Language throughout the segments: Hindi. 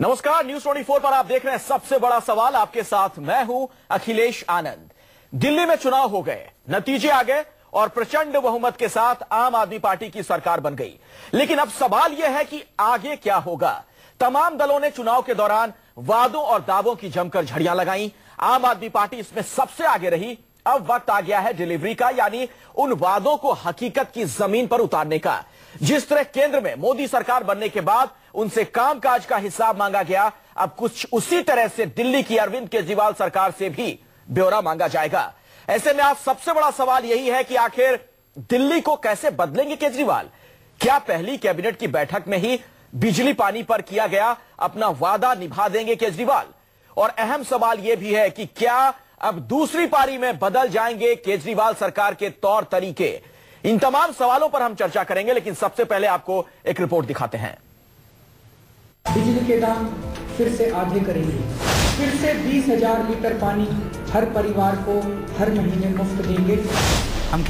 नमस्कार, न्यूज 24 पर आप देख रहे हैं सबसे बड़ा सवाल। आपके साथ मैं हूं अखिलेश आनंद। दिल्ली में चुनाव हो गए, नतीजे आ गए और प्रचंड बहुमत के साथ आम आदमी पार्टी की सरकार बन गई। लेकिन अब सवाल यह है कि आगे क्या होगा। तमाम दलों ने चुनाव के दौरान वादों और दावों की जमकर झड़ियां लगाई। आम आदमी पार्टी इसमें सबसे आगे रही। अब वक्त आ गया है डिलीवरी का, यानी उन वादों को हकीकत की जमीन पर उतारने का। जिस तरह केंद्र में मोदी सरकार बनने के बाद उनसे कामकाज का हिसाब मांगा गया, अब कुछ उसी तरह से दिल्ली की अरविंद केजरीवाल सरकार से भी ब्यौरा मांगा जाएगा। ऐसे में आज सबसे बड़ा सवाल यही है कि आखिर दिल्ली को कैसे बदलेंगे केजरीवाल। क्या पहली कैबिनेट की बैठक में ही बिजली पानी पर किया गया अपना वादा निभा देंगे केजरीवाल? और अहम सवाल यह भी है कि क्या अब दूसरी पारी में बदल जाएंगे केजरीवाल सरकार के तौर तरीके? इन तमाम सवालों पर हम चर्चा करेंगे, लेकिन सबसे पहले आपको एक रिपोर्ट दिखाते हैं। बिजली के दाम फिर से आधे करेंगे, फिर से 20,000 लीटर पानी हर परिवार को हर महीने मुफ्त देंगे। हम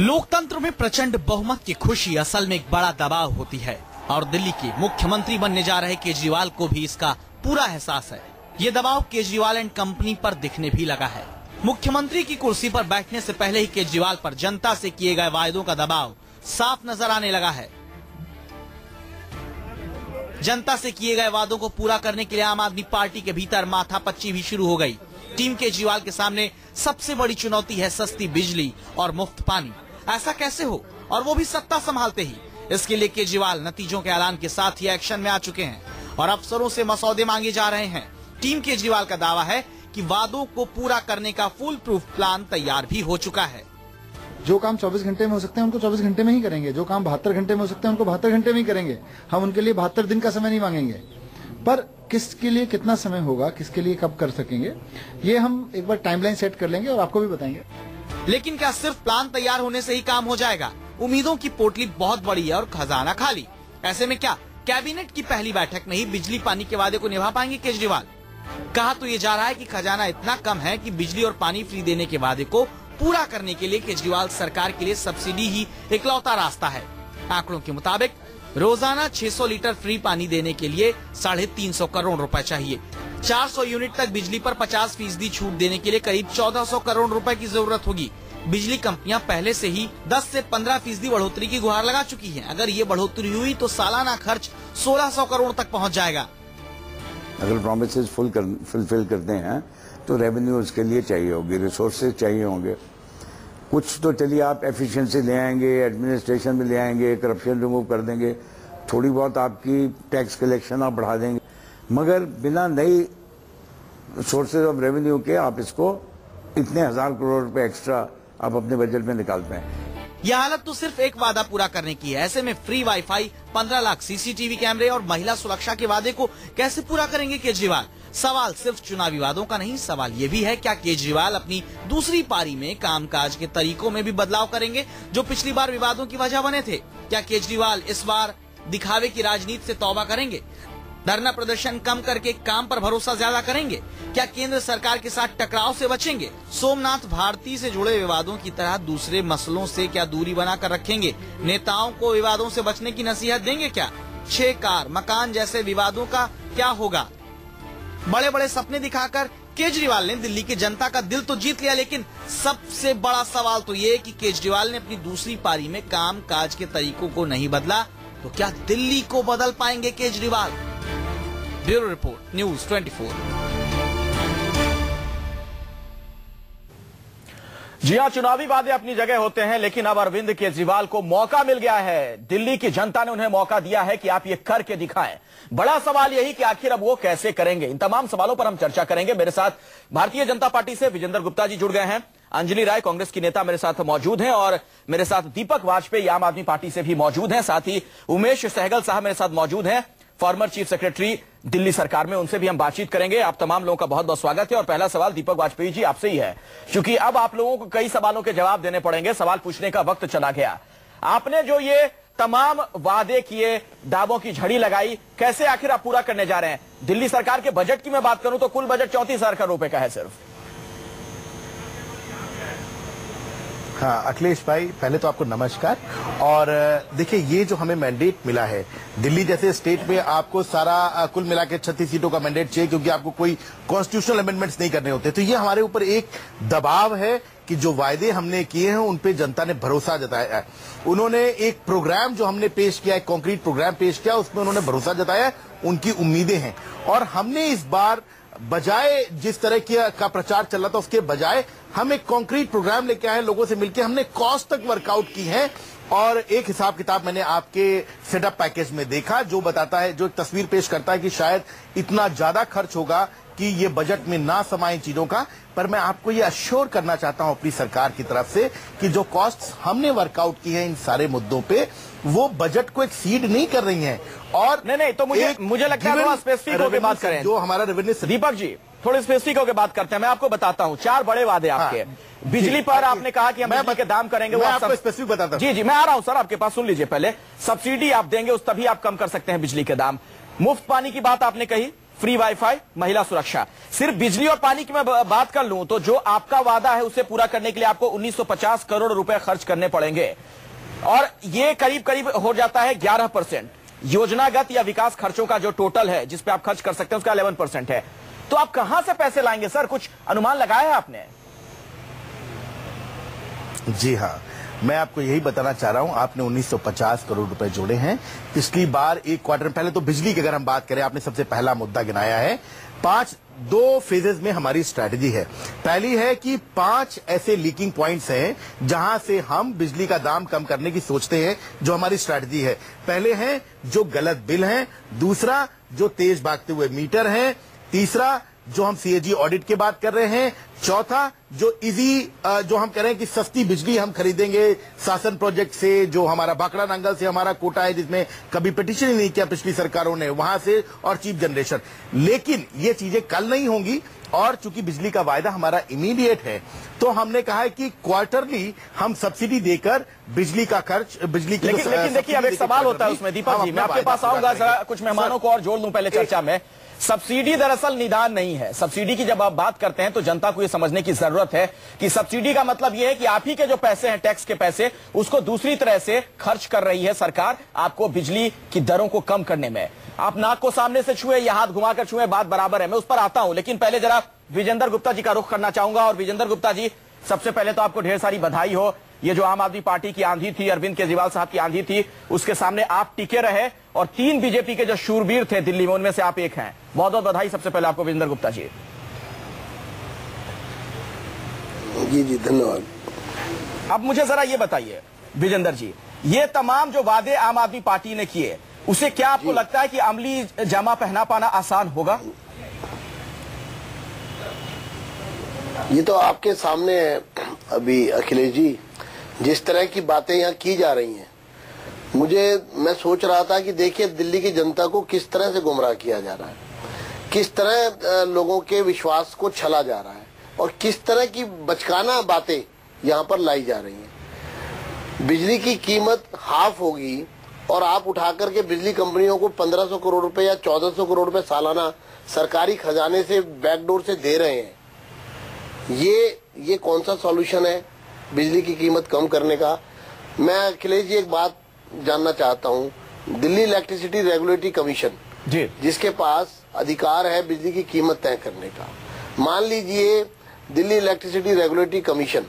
लोकतंत्र में प्रचंड बहुमत की खुशी असल में एक बड़ा दबाव होती है और दिल्ली के मुख्यमंत्री बनने जा रहे केजरीवाल को भी इसका पूरा एहसास है। ये दबाव केजरीवाल एंड कंपनी पर दिखने भी लगा है। मुख्यमंत्री की कुर्सी पर बैठने से पहले ही केजरीवाल पर जनता से किए गए वायदों का दबाव साफ नजर आने लगा है। जनता से किए गए वादों को पूरा करने के लिए आम आदमी पार्टी के भीतर माथापच्ची भी शुरू हो गई। टीम केजरीवाल के सामने सबसे बड़ी चुनौती है सस्ती बिजली और मुफ्त पानी। ऐसा कैसे हो, और वो भी सत्ता संभालते ही? इसके लिए केजरीवाल नतीजों के ऐलान के साथ ही एक्शन में आ चुके हैं और अफसरों से मसौदे मांगे जा रहे हैं। टीम केजरीवाल का दावा है कि वादों को पूरा करने का फुल प्रूफ प्लान तैयार भी हो चुका है। जो काम 24 घंटे में हो सकते हैं उनको 24 घंटे में ही करेंगे, जो काम 72 घंटे में हो सकते हैं उनको 72 घंटे में ही करेंगे। हम उनके लिए 72 दिन का समय नहीं मांगेंगे, पर किसके लिए कितना समय होगा, किसके लिए कब कर सकेंगे, ये हम एक बार टाइमलाइन सेट कर लेंगे और आपको भी बताएंगे। लेकिन क्या सिर्फ प्लान तैयार होने से ही काम हो जाएगा? उम्मीदों की पोटली बहुत बड़ी है और खजाना खाली। ऐसे में क्या कैबिनेट की पहली बैठक में ही बिजली पानी के वादे को निभा पाएंगे केजरीवाल? कहा तो ये जा रहा है कि खजाना इतना कम है कि बिजली और पानी फ्री देने के वादे को पूरा करने के लिए केजरीवाल सरकार के लिए सब्सिडी ही इकलौता रास्ता है। आंकड़ों के मुताबिक रोजाना 600 लीटर फ्री पानी देने के लिए 350 करोड़ रुपए चाहिए। 400 यूनिट तक बिजली पर 50% छूट देने के लिए करीब 1400 करोड़ रुपए की जरूरत होगी। बिजली कंपनियां पहले से ही 10 से 15% बढ़ोतरी की गुहार लगा चुकी हैं। अगर ये बढ़ोतरी हुई तो सालाना खर्च 1600 करोड़ तक पहुंच जाएगा। अगर प्रोमिसेस फुलफिल करते हैं तो रेवेन्यू उसके लिए चाहिए होगी, रिसोर्सेज चाहिए होंगे। कुछ तो चलिए आप एफिशिएंसी ले आएंगे, एडमिनिस्ट्रेशन में ले आएंगे, करप्शन रिमूव कर देंगे, थोड़ी बहुत आपकी टैक्स कलेक्शन आप बढ़ा देंगे, मगर बिना नई सोर्सेज ऑफ रेवेन्यू के आप इसको इतने 1000 करोड़ रुपए एक्स्ट्रा आप अपने बजट में निकालते हैं। यह हालत तो सिर्फ एक वादा पूरा करने की है। ऐसे में फ्री वाईफाई, 15 लाख सीसीटीवी कैमरे और महिला सुरक्षा के वादे को कैसे पूरा करेंगे केजरीवाल? सवाल सिर्फ चुनावी वादों का नहीं, सवाल ये भी है क्या केजरीवाल अपनी दूसरी पारी में कामकाज के तरीकों में भी बदलाव करेंगे जो पिछली बार विवादों की वजह बने थे? क्या केजरीवाल इस बार दिखावे की राजनीति से तौबा करेंगे? धरना प्रदर्शन कम करके काम पर भरोसा ज्यादा करेंगे? क्या केंद्र सरकार के साथ टकराव से बचेंगे? सोमनाथ भारती से जुड़े विवादों की तरह दूसरे मसलों से क्या दूरी बनाकर रखेंगे? नेताओं को विवादों से बचने की नसीहत देंगे क्या? 6 कार, मकान जैसे विवादों का क्या होगा? बड़े बड़े सपने दिखाकर केजरीवाल ने दिल्ली की जनता का दिल तो जीत लिया, लेकिन सबसे बड़ा सवाल तो ये कि केजरीवाल ने अपनी दूसरी पारी में काम काज के तरीकों को नहीं बदला तो क्या दिल्ली को बदल पाएंगे केजरीवाल? Bureau report, news 24। जी हां, चुनावी वादे अपनी जगह होते हैं, लेकिन अब अरविंद केजरीवाल को मौका मिल गया है। दिल्ली की जनता ने उन्हें मौका दिया है कि आप ये करके दिखाएं। बड़ा सवाल यही कि आखिर अब वो कैसे करेंगे। इन तमाम सवालों पर हम चर्चा करेंगे। मेरे साथ भारतीय जनता पार्टी से विजेंद्र गुप्ता जी जुड़ गए हैं, अंजलि राय कांग्रेस की नेता मेरे साथ मौजूद हैं और मेरे साथ दीपक वाजपेयी आम आदमी पार्टी से भी मौजूद हैं। साथ ही उमेश सहगल साहब मेरे साथ मौजूद हैं, फॉर्मर चीफ सेक्रेटरी दिल्ली सरकार में, उनसे भी हम बातचीत करेंगे। आप तमाम लोगों का बहुत बहुत स्वागत है। और पहला सवाल दीपक वाजपेयी जी आपसे ही है, क्योंकि अब आप लोगों को कई सवालों के जवाब देने पड़ेंगे। सवाल पूछने का वक्त चला गया। आपने जो ये तमाम वादे किए, दावों की झड़ी लगाई, कैसे आखिर आप पूरा करने जा रहे हैं? दिल्ली सरकार के बजट की मैं बात करूं तो कुल बजट 34,000 करोड़ रुपए का है सिर्फ। हाँ अखिलेश भाई, पहले तो आपको नमस्कार। और देखिए, ये जो हमें मैंडेट मिला है, दिल्ली जैसे स्टेट में आपको सारा कुल मिला के 36 सीटों का मैंडेट चाहिए, क्योंकि आपको कोई कॉन्स्टिट्यूशनल अमेंडमेंट्स नहीं करने होते। तो ये हमारे ऊपर एक दबाव है कि जो वायदे हमने किए हैं उन पे जनता ने भरोसा जताया है। उन्होंने एक प्रोग्राम जो हमने पेश किया, एक कॉन्क्रीट प्रोग्राम पेश किया, उसमें उन्होंने भरोसा जताया, उनकी उम्मीदें हैं। और हमने इस बार बजाय जिस तरह का प्रचार चल रहा था उसके बजाय हम एक कॉन्क्रीट प्रोग्राम लेके आए, लोगों से मिलकर हमने कॉस्ट तक वर्कआउट की है। और एक हिसाब किताब मैंने आपके सेटअप पैकेज में देखा, जो बताता है, जो एक तस्वीर पेश करता है कि शायद इतना ज्यादा खर्च होगा कि ये बजट में ना समाये चीजों का। पर मैं आपको ये अश्योर करना चाहता हूं अपनी सरकार की तरफ से कि जो कॉस्ट हमने वर्कआउट की है इन सारे मुद्दों पे, वो बजट को एक्सीड नहीं कर रही हैं। और नहीं, तो मुझे लगता है थोड़ा स्पेसिफिक होकर बात करें। जो हमारा रेवेन्यू, दीपक जी थोड़े स्पेसिफिक होकर बात करते हैं। मैं आपको बताता हूं 4 बड़े वादे आपके। बिजली पर आपने कहा कि हम बिजली के दाम करेंगे, वो आपको स्पेसिफिक बताता हूं। जी मैं आ रहा हूं सर आपके पास, सुन लीजिए पहले। सब्सिडी आप देंगे, उस तभी आप कम कर सकते हैं बिजली के दाम। मुफ्त पानी की बात आपने कही, फ्री वाईफाई, महिला सुरक्षा। सिर्फ बिजली और पानी की मैं बात कर लूं तो जो आपका वादा है उसे पूरा करने के लिए आपको 1950 करोड़ रुपए खर्च करने पड़ेंगे, और ये करीब करीब हो जाता है 11%। योजनागत या विकास खर्चों का जो टोटल है जिस पे आप खर्च कर सकते हैं उसका 11% है। तो आप कहां से पैसे लाएंगे सर, कुछ अनुमान लगाया है आपने? जी हाँ, मैं आपको यही बताना चाह रहा हूं, आपने 1950 करोड़ रुपए जोड़े हैं पिछली बार एक क्वार्टर। पहले तो बिजली की अगर हम बात करें, आपने सबसे पहला मुद्दा गिनाया है। 2 फेजेस में हमारी स्ट्रैटेजी है। पहली है कि 5 ऐसे लीकिंग पॉइंट्स हैं जहां से हम बिजली का दाम कम करने की सोचते हैं, जो हमारी स्ट्रैटेजी है। पहले हैं जो गलत बिल हैं, दूसरा जो तेज भागते हुए मीटर हैं, तीसरा जो हम सीएजी ऑडिट की बात कर रहे हैं, चौथा जो इजी जो हम कह रहे हैं कि सस्ती बिजली हम खरीदेंगे शासन प्रोजेक्ट से, जो हमारा भाखड़ा नांगल से हमारा कोटा है जिसमें कभी पिटीशन ही नहीं किया पिछली सरकारों ने, वहां से, और चीप जनरेशन। लेकिन ये चीजें कल नहीं होंगी, और चूंकि बिजली का वायदा हमारा इमीडिएट है तो हमने कहा है कि क्वार्टरली हम सब्सिडी देकर बिजली का खर्च, बिजली की लेकिन देखिए अब एक सवाल होता है उसमें दीपक जी, मैं आपके पास आऊंगा, जरा कुछ मेहमानों को और जोड़ लूं पहले चर्चा में। सब्सिडी दरअसल निदान नहीं है। सब्सिडी की जब आप बात करते हैं तो जनता को यह समझने की जरूरत है कि सब्सिडी का मतलब यह है कि आप ही के जो पैसे हैं, टैक्स के पैसे, उसको दूसरी तरह से खर्च कर रही है सरकार आपको बिजली की दरों को कम करने में। आप नाक को सामने से छुए या हाथ घुमाकर छुए, बात बराबर है, मैं उस पर आता हूं। लेकिन पहले जरा विजेंद्र गुप्ता जी का रुख करना चाहूंगा। और विजेंद्र गुप्ता जी, सबसे पहले तो आपको ढेर सारी बधाई हो। ये जो आम आदमी पार्टी की आंधी थी, अरविंद केजरीवाल साहब की आंधी थी, उसके सामने आप टिके रहे, और 3 बीजेपी के जो शूरवीर थे दिल्ली में, उनमें से आप एक हैं। बहुत बहुत बधाई सबसे पहले आपको विजेंद्र गुप्ता जी। जी धन्यवाद। अब मुझे जरा ये बताइए विजेंद्र जी, ये तमाम जो वादे आम आदमी पार्टी ने किए, उसे क्या आपको लगता है कि अमली जामा पहना पाना आसान होगा? ये तो आपके सामने है अभी अखिलेश जी, जिस तरह की बातें यहाँ की जा रही हैं। मैं सोच रहा था कि देखिए दिल्ली की जनता को किस तरह से गुमराह किया जा रहा है, किस तरह लोगों के विश्वास को छला जा रहा है, और किस तरह की बचकाना बातें यहाँ पर लाई जा रही हैं। बिजली की कीमत हाफ होगी और आप उठा करके बिजली कंपनियों को 1500 करोड़ रुपए या 1400 करोड़ रुपए सालाना सरकारी खजाने से बैकडोर से दे रहे हैं। ये कौन सा सॉल्यूशन है बिजली की कीमत कम करने का? मैं अखिलेश जी एक बात जानना चाहता हूँ, दिल्ली इलेक्ट्रिसिटी रेगुलेटरी कमीशन जी, जिसके पास अधिकार है बिजली की कीमत तय करने का, मान लीजिए दिल्ली इलेक्ट्रिसिटी रेगुलेटरी कमीशन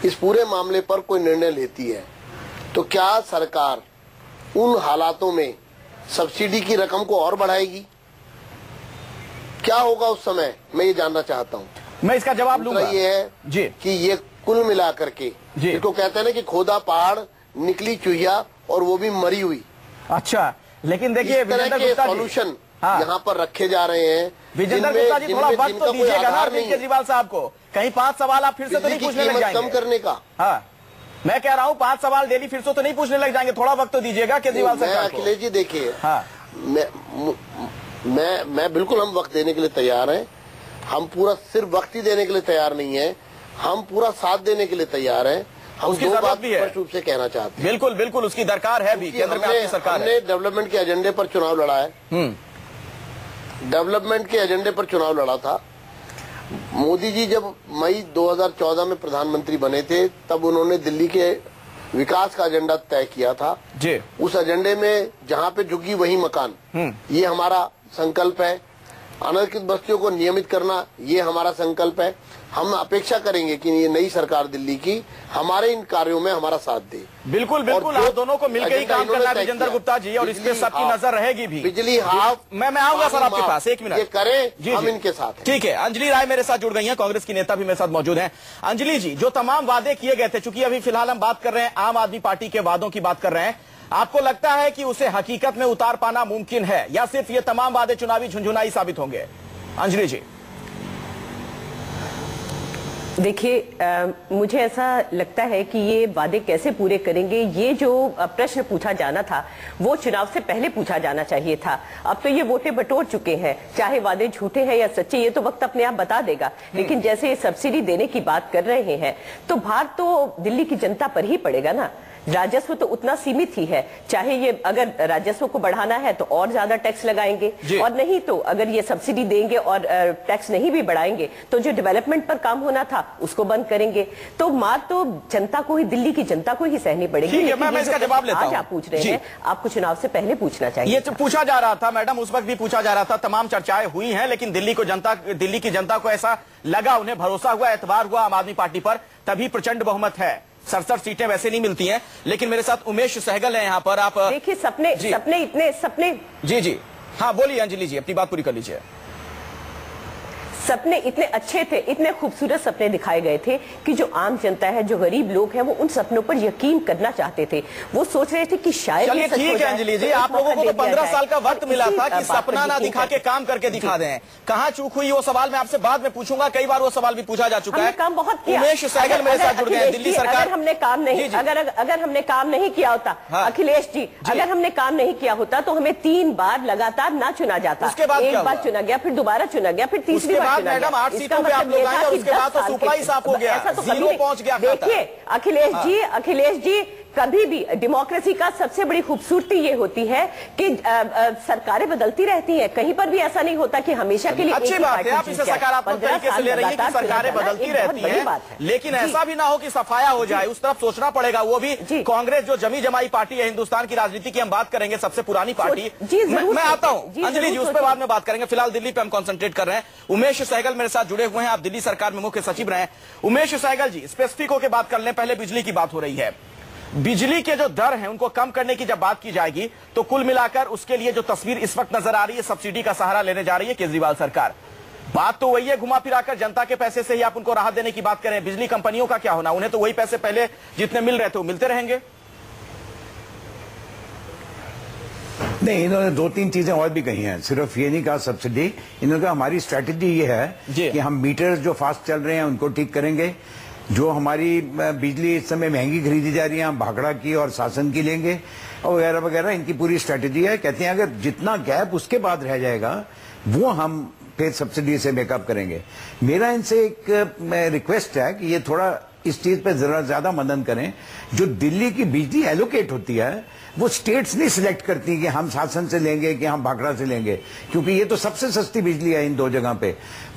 इस पूरे मामले पर कोई निर्णय लेती है, तो क्या सरकार उन हालातों में सब्सिडी की रकम को और बढ़ाएगी? क्या होगा उस समय, मैं ये जानना चाहता हूँ। मैं इसका जवाब लूंगा। ये है जी कि ये कुल मिलाकर के जिसको कहते हैं ना कि खोदा पहाड़ निकली चुहिया, और वो भी मरी हुई। अच्छा, लेकिन देखिए विजेंद्र गुप्ता सॉल्यूशन यहाँ पर रखे जा रहे हैं। विजेंद्र गुप्ता जी थोड़ा वक्त तो दीजिएगा ना अरविंद केजरीवाल साहब को। कहीं 5 सवाल आप फिर से तो नहीं पूछने लग जाएंगे? कम करने का, हाँ मैं कह रहा हूँ 5 सवाल डेली फिर से तो नहीं पूछने लग जाएंगे, थोड़ा वक्त तो दीजिएगा केजरीवाल सरकार को। अखिलेश जी देखिए, हाँ मैं बिल्कुल, हम वक्त देने के लिए तैयार हैं। हम पूरा सिर्फ वक्त ही देने के लिए तैयार नहीं है, हम पूरा साथ देने के लिए तैयार हैं। हम उसकी जरूरत भी है, स्पष्ट रूप से कहना चाहते हैं। बिल्कुल बिल्कुल उसकी दरकार है भी, केंद्र में आपकी सरकार है। हमने डेवलपमेंट के एजेंडे पर चुनाव लड़ा है, डेवलपमेंट के एजेंडे पर चुनाव लड़ा था। मोदी जी जब मई 2014 में प्रधानमंत्री बने थे, तब उन्होंने दिल्ली के विकास का एजेंडा तय किया था जी। उस एजेंडे में जहाँ पे झुग्गी वही मकान, ये हमारा संकल्प है। अनधिकृत बस्तियों को नियमित करना, ये हमारा संकल्प है। हम अपेक्षा करेंगे कि ये नई सरकार दिल्ली की हमारे इन कार्यों में हमारा साथ दे। बिल्कुल बिल्कुल, आप दोनों को मिलकर ही काम करना है विजेंद्र गुप्ता जी, और इस पे सबकी नजर रहेगी भी। बिजली हाफ, मैं आऊंगा सर आपके पास, एक मिनट। ये करें जी, हम जी। इनके साथ हैं। ठीक है, अंजलि राय मेरे साथ जुड़ गई हैं, कांग्रेस की नेता भी मेरे साथ मौजूद हैं। अंजलि जी, जो तमाम वादे किए गए थे, चूंकि अभी फिलहाल हम बात कर रहे हैं आम आदमी पार्टी के वादों की बात कर रहे हैं, आपको लगता है कि उसे हकीकत में उतार पाना मुमकिन है, या सिर्फ ये तमाम वादे चुनावी झुंझुनाई साबित होंगे? अंजलि जी। देखिए, मुझे ऐसा लगता है कि ये वादे कैसे पूरे करेंगे, ये जो प्रश्न पूछा जाना था वो चुनाव से पहले पूछा जाना चाहिए था। अब तो ये वोटें बटोर चुके हैं, चाहे वादे झूठे हैं या सच्चे, ये तो वक्त अपने आप बता देगा। लेकिन जैसे ये सब्सिडी देने की बात कर रहे हैं, तो भार तो दिल्ली की जनता पर ही पड़ेगा ना। राजस्व तो उतना सीमित ही है, चाहे ये अगर राजस्व को बढ़ाना है तो और ज्यादा टैक्स लगाएंगे, और नहीं तो अगर ये सब्सिडी देंगे और टैक्स नहीं भी बढ़ाएंगे तो जो डेवलपमेंट पर काम होना था उसको बंद करेंगे। तो मार तो जनता को ही, दिल्ली की जनता को ही सहनी पड़ेगी। मैं इसका जवाब लेता हूं। आज आप पूछ रहे हैं, आपको चुनाव से पहले पूछना चाहिए। ये पूछा जा रहा था मैडम, उस वक्त भी पूछा जा रहा था, तमाम चर्चाएं हुई हैं, लेकिन दिल्ली की जनता को ऐसा लगा, उन्हें भरोसा हुआ, एतबार हुआ आम आदमी पार्टी पर, तभी प्रचंड बहुमत है। 67 सीटें वैसे नहीं मिलती हैं। लेकिन मेरे साथ उमेश सहगल है यहाँ पर। आप देखिए, सपने जी हाँ बोलिए अंजलि जी, अपनी बात पूरी कर लीजिए। सपने इतने अच्छे थे, इतने खूबसूरत सपने दिखाए गए थे कि जो आम जनता है, जो गरीब लोग हैं, वो उन सपनों पर यकीन करना चाहते थे। वो सोच रहे थे कि शायद चलिए ठीक है अंजलि जी, आप लोगों को तो 15 साल का वक्त मिला था कि सपना ना दिखा के काम करके दिखा दें। कहाँ चूक हुई वो सवाल मैं आपसे बाद में पूछूंगा, कई बार वो सवाल भी पूछा जा चुका है। काम बहुत किया। उमेश सहगल मेरे साथ जुड़ गए। दिल्ली सरकार, अगर हमने काम नहीं किया होता, अखिलेश जी, अगर हमने काम नहीं किया होता तो हमें 3 बार लगातार ना चुना जाता। उसके बाद एक बार चुना गया, फिर दोबारा चुना गया, फिर तीसरी बार चुना गया। मैडम 8 सीटों पे आप लोग आए और उसके बाद तो सुपड़ा ही साफ हो गया, जीरो पहुंच गया। देखिए अखिलेश जी, कभी भी डेमोक्रेसी का सबसे बड़ी खूबसूरती ये होती है कि सरकारें बदलती रहती हैं, कहीं पर भी ऐसा नहीं होता कि हमेशा के लिए। अच्छी बात है, आप इसे सकारात्मक तरीके से ले रही हैं कि सरकारें बदलती रहती हैं, लेकिन ऐसा भी ना हो कि सफाया हो जाए, उस तरफ सोचना पड़ेगा। वो भी कांग्रेस जो जमी जमाई पार्टी है, हिंदुस्तान की राजनीति की हम बात करेंगे, सबसे पुरानी पार्टी। मैं आता हूं अंजलि जी, उस पर बाद में बात करेंगे, फिलहाल दिल्ली पे हम कॉन्सेंट्रेट कर रहे हैं। उमेश सहगल मेरे साथ जुड़े हुए हैं, आप दिल्ली सरकार में मुख्य सचिव रहे हैं। उमेश सहगल जी, स्पेसिफिक होकर बात कर लें, पहले बिजली की बात हो रही है। बिजली के जो दर हैं उनको कम करने की जब बात की जाएगी तो कुल मिलाकर उसके लिए जो तस्वीर इस वक्त नजर आ रही है, सब्सिडी का सहारा लेने जा रही है केजरीवाल सरकार। बात तो वही है, घुमा फिराकर जनता के पैसे से ही आप उनको राहत देने की बात करें। बिजली कंपनियों का क्या होना, उन्हें तो वही पैसे पहले जितने मिल रहे थे वो मिलते रहेंगे। नहीं, इन्होंने 2-3 चीजें और भी कही हैं, सिर्फ ये नहीं कहा सब्सिडी। इन्होंने कहा हमारी स्ट्रैटेजी ये है कि हम मीटर्स जो फास्ट चल रहे हैं उनको ठीक करेंगे, जो हमारी बिजली इस समय महंगी खरीदी जा रही है हम भाखड़ा की और शासन की लेंगे, और वगैरह वगैरह। इनकी पूरी स्ट्रैटेजी है। कहते हैं अगर जितना गैप उसके बाद रह जाएगा वो हम फिर सब्सिडी से मेकअप करेंगे। मेरा इनसे एक रिक्वेस्ट है कि ये थोड़ा इस चीज पे जरा ज्यादा मनन करें। जो दिल्ली की बिजली एलोकेट होती है वो स्टेट्स नहीं सिलेक्ट करती कि हम शासन से लेंगे कि हम भाखड़ा से लेंगे, क्योंकि ये तो सबसे सस्ती बिजली है इन 2 जगह पे।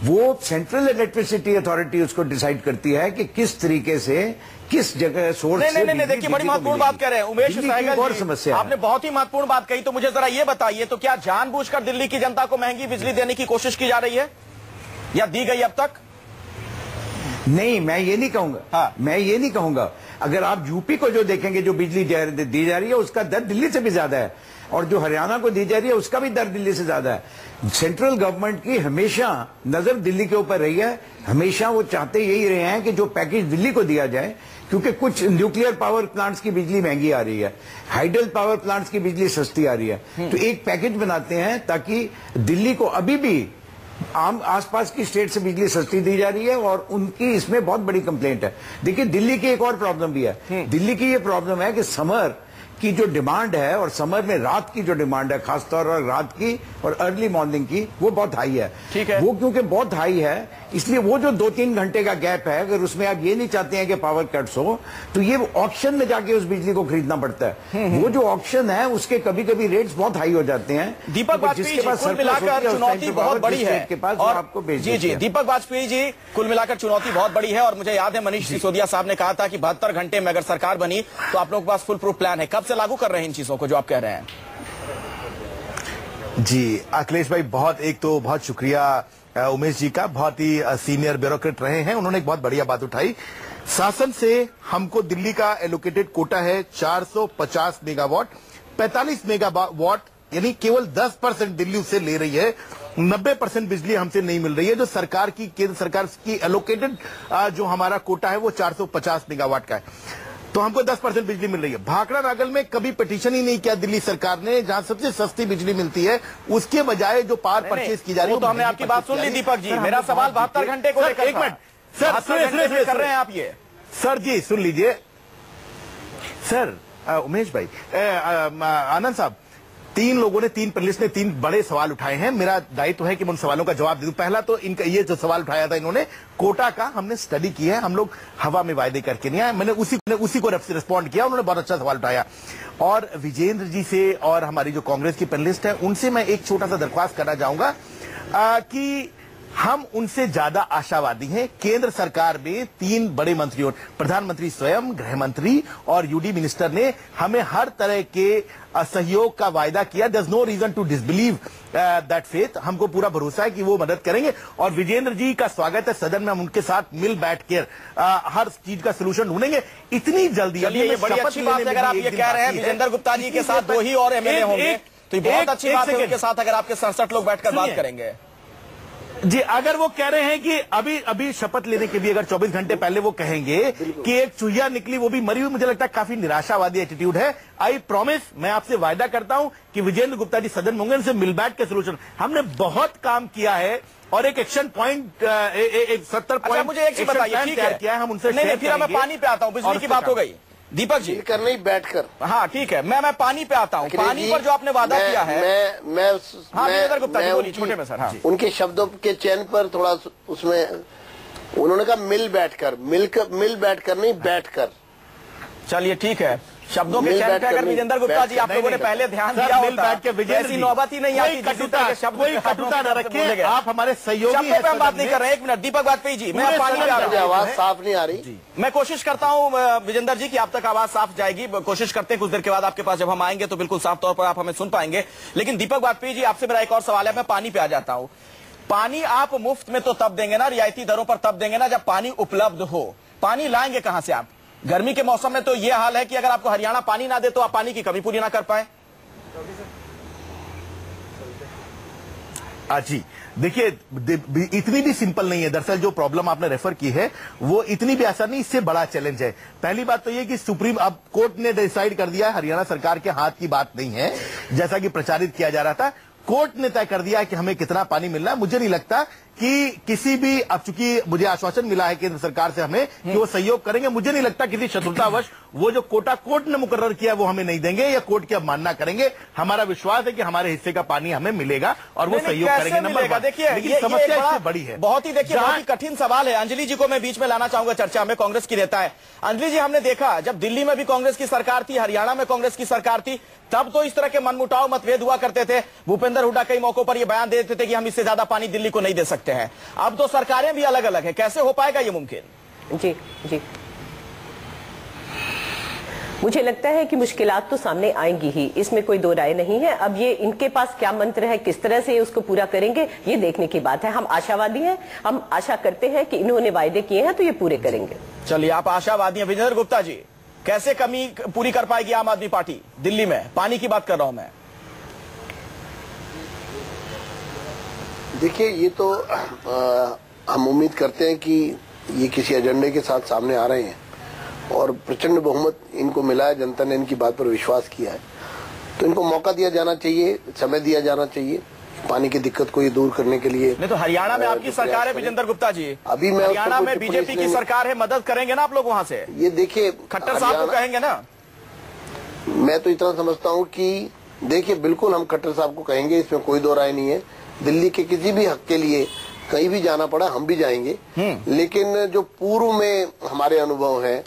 वो सेंट्रल इलेक्ट्रिसिटी अथॉरिटी उसको डिसाइड करती है कि किस तरीके से, किस जगह सोर्स से। नहीं, देखिए बड़ी महत्वपूर्ण बात कर रहे हैं उमेश सहगल और समस्या आपने बहुत ही महत्वपूर्ण बात कही। तो मुझे जरा ये बताइए, तो क्या जानबूझकर दिल्ली की जनता को महंगी बिजली देने की कोशिश की जा रही है या दी गई अब तक? नहीं, मैं ये नहीं कहूंगा। मैं ये नहीं कहूंगा। अगर आप यूपी को जो देखेंगे, जो बिजली दी जा रही है उसका दर दिल्ली से भी ज्यादा है, और जो हरियाणा को दी जा रही है उसका भी दर दिल्ली से ज्यादा है। सेंट्रल गवर्नमेंट की हमेशा नजर दिल्ली के ऊपर रही है। हमेशा वो चाहते यही रहे हैं कि जो पैकेज दिल्ली को दिया जाए, क्योंकि कुछ न्यूक्लियर पावर प्लांट्स की बिजली महंगी आ रही है, हाइडल पावर प्लांट्स की बिजली सस्ती आ रही है। तो एक पैकेज बनाते हैं ताकि दिल्ली को अभी भी आम आसपास की स्टेट से बिजली सस्ती दी जा रही है, और उनकी इसमें बहुत बड़ी कंप्लेंट है। देखिए, दिल्ली की एक और प्रॉब्लम भी है। दिल्ली की ये प्रॉब्लम है कि समर की जो डिमांड है, और समर में रात की जो डिमांड है, खासतौर पर रात की और अर्ली मॉर्निंग की, वो बहुत हाई है। ठीक है। वो क्योंकि बहुत हाई है, इसलिए वो जो 2-3 घंटे का गैप है, अगर उसमें आप ये नहीं चाहते हैं कि पावर कट्स हो, तो ये ऑक्शन में जाके उस बिजली को खरीदना पड़ता है। वो जो ऑक्शन है उसके कभी कभी रेट्स बहुत हाई हो जाते हैं। दीपक वाजपेयी जी, कुल मिलाकर चुनौती बहुत बड़ी है और आपको जी दीपक वाजपेयी जी, कुल मिलाकर चुनौती बहुत बड़ी है। और मुझे याद है मनीष सिसोदिया साहब ने कहा था कि 72 घंटे में अगर सरकार बनी तो आप लोगों के पास फुल प्रूफ प्लान है। कब से लागू कर रहे हैं इन चीजों को जो आप कह रहे हैं? जी अखिलेश भाई, बहुत शुक्रिया उमेश जी का, बहुत ही सीनियर ब्यूरोक्रेट रहे हैं। उन्होंने एक बहुत बढ़िया बात उठाई। शासन से हमको दिल्ली का एलोकेटेड कोटा है 450 मेगावाट, 45 मेगावाट यानी केवल 10% दिल्ली उससे ले रही है। 90% बिजली हमसे नहीं मिल रही है। जो सरकार की, केंद्र सरकार की एलोकेटेड जो हमारा कोटा है वो 450 मेगावाट का है, तो हमको 10% बिजली मिल रही है। भाखड़ा नागल में कभी पिटीशन ही नहीं किया दिल्ली सरकार ने, जहां सबसे सस्ती बिजली मिलती है, उसके बजाय जो पावर परचेज की जा रही है। तो हमने आपकी बात सुन ली दीपक जी। मेरा सवाल 72 घंटे को लेकर, 1 मिनट सर, कर रहे हैं आप ये? सर जी सुन लीजिए सर, उमेश भाई, आनंद साहब, 3 लोगों ने, 3 पैनलिस्ट ने 3 बड़े सवाल उठाए हैं। मेरा दायित्व है कि मैं उन सवालों का जवाब दे दूं। पहला तो इनका ये जो सवाल उठाया था इन्होंने, कोटा का हमने स्टडी की है, हम लोग हवा में वायदे करके नहीं आए। मैंने उसी को रिस्पॉन्ड किया। उन्होंने बहुत अच्छा सवाल उठाया। और विजेंद्र जी से और हमारी जो कांग्रेस की पैनलिस्ट है उनसे मैं एक छोटा सा दरख्वास्त करना चाहूंगा कि हम उनसे ज्यादा आशावादी हैं। केंद्र सरकार में 3 बड़े मंत्रियों, प्रधानमंत्री स्वयं, गृह मंत्री और यूडी मिनिस्टर ने हमें हर तरह के सहयोग का वायदा किया। There is no reason to disbelieve that faith. हमको पूरा भरोसा है कि वो मदद करेंगे। और विजेंद्र जी का स्वागत है सदन में। हम उनके साथ मिल बैठ कर हर चीज का सोल्यूशन ढूंढेंगे इतनी जल्दी। ये बड़ी अच्छी बात है। अगर आप ये कह रहे हैं विजेंद्र गुप्ता जी के साथ 2 ही और एमएलए होंगे तो ये बहुत अच्छी बात है। उनके साथ अगर आपके 67 लोग बैठकर बात करेंगे जी, अगर वो कह रहे हैं कि अभी शपथ लेने के भी अगर 24 घंटे पहले वो कहेंगे कि एक चुहिया निकली वो भी मरी हुई, मुझे लगता है काफी निराशावादी एटीट्यूड है। आई प्रॉमिस, मैं आपसे वायदा करता हूं कि विजेंद्र गुप्ता जी सदन में होंगे, उनसे मिल बैठ के सोल्यूशन। हमने बहुत काम किया है और एक एक्शन पॉइंट, एक 70 पॉइंट मुझे एक चीज बताइए, तैयार किया है। हम उनसे फिर मैं पानी पे आता हूं। बिजली की बात हो गई दीपक जी, कर नहीं बैठकर। हाँ ठीक है, मैं पानी पे आता हूँ। पानी पर जो आपने वादा किया है, मैं गुप्ता जी बोलिए छोटे में सर। हाँ। उनके शब्दों के चयन पर थोड़ा उसमें उन्होंने कहा मिल बैठकर नहीं बैठकर। चलिए ठीक है, शब्दों के चयन पे अगर विजेंद्र गुप्ता जी आप लोगों ने पहले ध्यान दिया होता, ऐसी नौबत ही नहीं आती। कोई कटुता न रखें, आप हमारे सहयोगी हैं। हम बात नहीं कर रहे। 1 मिनट दीपक वाजपेयी जी, मैं पानी पे आ रहा हूं। आवाज साफ नहीं आ रही। मैं कोशिश करता हूं विजेंद्र जी की आप तक आवाज साफ जाएगी। कोशिश करते हैं कुछ देर के बाद आपके पास जब हम आएंगे तो बिल्कुल साफ तौर पर आप हमें सुन पाएंगे। लेकिन दीपक वाजपेयी जी, आपसे मेरा एक और सवाल है। मैं पानी पे आ जाता हूं। पानी आप मुफ्त में तो तब देंगे ना, रियायती दरों पर तब देंगे ना जब पानी उपलब्ध हो। पानी लाएंगे कहां से आप? गर्मी के मौसम में तो यह हाल है कि अगर आपको हरियाणा पानी ना दे तो आप पानी की कमी पूरी ना कर पाए। जी देखिए, इतनी भी सिंपल नहीं है। दरअसल जो प्रॉब्लम आपने रेफर की है वो इतनी भी आसान नहीं, इससे बड़ा चैलेंज है। पहली बात तो ये कि सुप्रीम, अब कोर्ट ने डिसाइड कर दिया, हरियाणा सरकार के हाथ की बात नहीं है जैसा कि प्रचारित किया जा रहा था। कोर्ट ने तय कर दिया कि हमें कितना पानी मिलना है। मुझे नहीं लगता कि किसी भी, अब चूंकि मुझे आश्वासन मिला है केंद्र सरकार से हमें कि वो सहयोग करेंगे, मुझे नहीं लगता किसी शत्रुतावश वो जो कोटा कोर्ट ने मुकर्रर किया वो हमें नहीं देंगे या कोर्ट की अवमानना करेंगे। हमारा विश्वास है कि हमारे हिस्से का पानी हमें मिलेगा और वो सहयोग करेंगे। नंबर 1। देखिए, लेकिन समस्या इससे बड़ी है, बहुत ही कठिन सवाल है। अंजलि जी को मैं बीच में लाना चाहूंगा चर्चा में, कांग्रेस की नेता है। अंजलि जी, हमने देखा जब दिल्ली में भी कांग्रेस की सरकार थी, हरियाणा में कांग्रेस की सरकार थी, तब तो इस तरह के मनमुटाव मतभेद हुआ करते थे। भूपेंद्र हुड्डा कई मौकों पर यह बयान देते थे कि हम इससे ज्यादा पानी दिल्ली को नहीं दे सकते हैं। अब तो सरकारें भी अलग अलग है, कैसे हो पाएगा ये मुमकिन? जी जी, मुझे लगता है कि मुश्किलात तो सामने आएंगी ही, इसमें कोई दो राय नहीं है। अब ये इनके पास क्या मंत्र है, किस तरह से उसको पूरा करेंगे, ये देखने की बात है। हम आशावादी हैं, हम आशा करते हैं कि इन्होंने वायदे किए हैं तो ये पूरे करेंगे। चलिए, आप आशावादी हैं। विजेंद्र गुप्ता जी, कैसे कमी पूरी कर पाएगी आम आदमी पार्टी दिल्ली में? पानी की बात कर रहा हूं मैं। देखिए, ये तो हम उम्मीद करते हैं कि ये किसी एजेंडे के साथ सामने आ रहे हैं और प्रचंड बहुमत इनको मिला है, जनता ने इनकी बात पर विश्वास किया है, तो इनको मौका दिया जाना चाहिए, समय दिया जाना चाहिए पानी की दिक्कत को ये दूर करने के लिए। नहीं तो हरियाणा में आपकी सरकार है विजेंद्र गुप्ता जी, अभी मैं हरियाणा में बीजेपी की सरकार है, मदद करेंगे ना आप लोग वहां से? ये देखिए, खट्टर साहब को कहेंगे ना? मैं तो इतना समझता हूँ कि देखिए, बिल्कुल हम खट्टर साहब को कहेंगे, इसमें कोई दो राय नहीं है। दिल्ली के किसी भी हक के लिए कहीं भी जाना पड़ा हम भी जाएंगे। लेकिन जो पूर्व में हमारे अनुभव है,